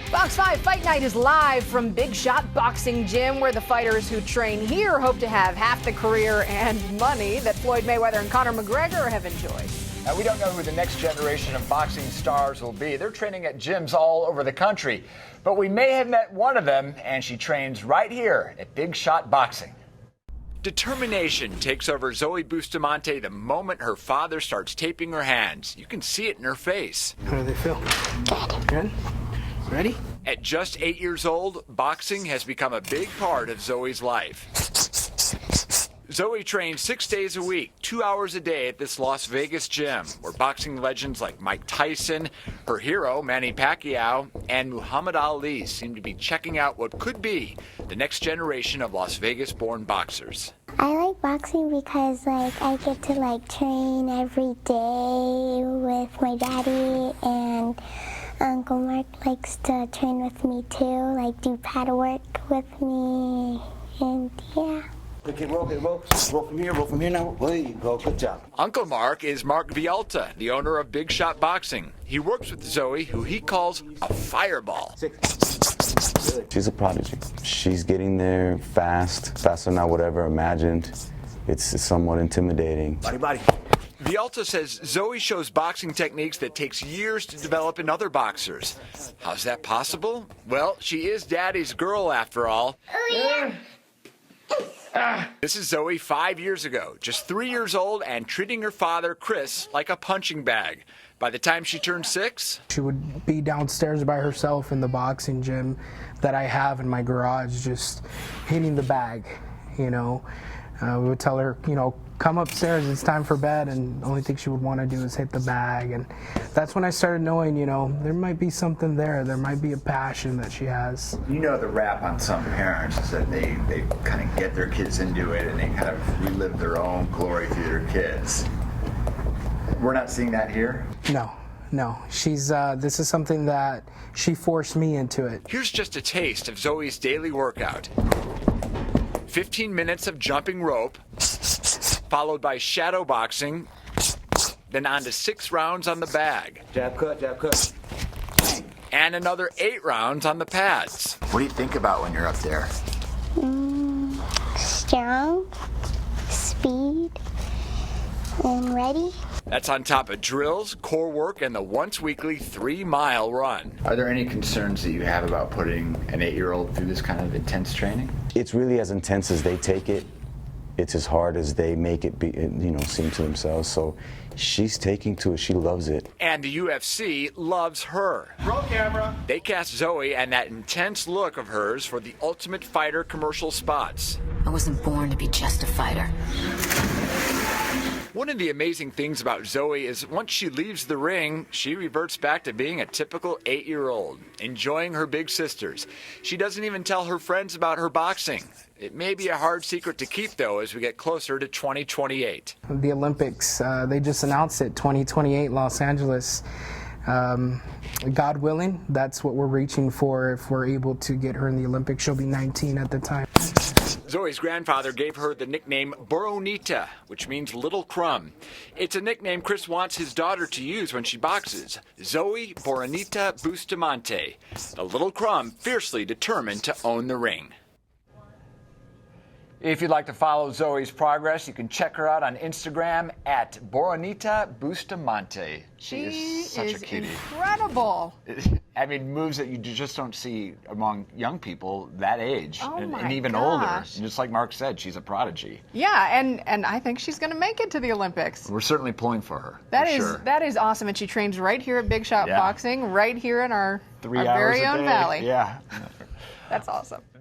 Fox 5 Fight Night is live from Big Shot Boxing Gym, where the fighters who train here hope to have half the career and money that Floyd Mayweather and Conor McGregor have enjoyed. Now, we don't know who the next generation of boxing stars will be. They're training at gyms all over the country. But we may have met one of them, and she trains right here at Big Shot Boxing. Determination takes over Zoe Bustamante the moment her father starts taping her hands. You can see it in her face. How do they feel? Good? Ready? At just 8 years old, boxing has become a big part of Zoe's life. Zoe trains 6 days a week, 2 hours a day at this Las Vegas gym, where boxing legends like Mike Tyson, her hero Manny Pacquiao, and Muhammad Ali seem to be checking out what could be the next generation of Las Vegas-born boxers. I like boxing because I get to train every day with my daddy, and Uncle Mark likes to train with me too, do pad work with me, and yeah. Okay, roll from here now. There you go, good job. Uncle Mark is Mark Vialta, the owner of Big Shot Boxing. He works with Zoe, who he calls a fireball. She's a prodigy. She's getting there faster than I would ever imagined. It's somewhat intimidating. Body. Vialta says Zoe shows boxing techniques that takes years to develop in other boxers. How's that possible? Well, she is daddy's girl after all. Oh, yeah. This is Zoe 5 years ago, just 3 years old and treating her father, Chris, like a punching bag. By the time she turned 6, she would be downstairs by herself in the boxing gym that I have in my garage, just hitting the bag, We would tell her, come upstairs, it's time for bed, and the only thing she would want to do is hit the bag. And that's when I started knowing, there might be something there. There might be a passion that she has. You know the rap on some parents is that they kind of get their kids into it and they kind of relive their own glory through their kids. We're not seeing that here? No. She's this is something that she forced me into it. Here's just a taste of Zoe's daily workout. 15 minutes of jumping rope, followed by shadow boxing, then on to 6 rounds on the bag. Jab cut. And another 8 rounds on the pads. What do you think about when you're up there? Strong, speed, and ready. That's on top of drills, core work, and the once-weekly 3-mile run. Are there any concerns that you have about putting an 8-year-old through this kind of intense training? It's really as intense as they take it. It's as hard as they make it be, seem to themselves. So she's taking to it. She loves it. And the UFC loves her. Roll camera. They cast Zoe and that intense look of hers for the Ultimate Fighter commercial spots. I wasn't born to be just a fighter. One of the amazing things about Zoe is once she leaves the ring, she reverts back to being a typical 8-year-old, enjoying her big sisters. She doesn't even tell her friends about her boxing. It may be a hard secret to keep, though, as we get closer to 2028. The Olympics, they just announced it, 2028 Los Angeles. God willing, that's what we're reaching for. If we're able to get her in the Olympics, she'll be 19 at the time. Zoe's grandfather gave her the nickname Boronita, which means little crumb. It's a nickname Chris wants his daughter to use when she boxes. Zoe Boronita Bustamante, the little crumb fiercely determined to own the ring. If you'd like to follow Zoe's progress, you can check her out on Instagram at Boronita Bustamante. She is such a cutie. Incredible. Moves that you just don't see among young people that age, and even gosh. older. Just like Mark said, she's a prodigy. Yeah, and I think she's going to make it to the Olympics. We're certainly pulling for her. That is awesome, and she trains right here at Big Shot Boxing, right here in our very own valley. Yeah. That's awesome.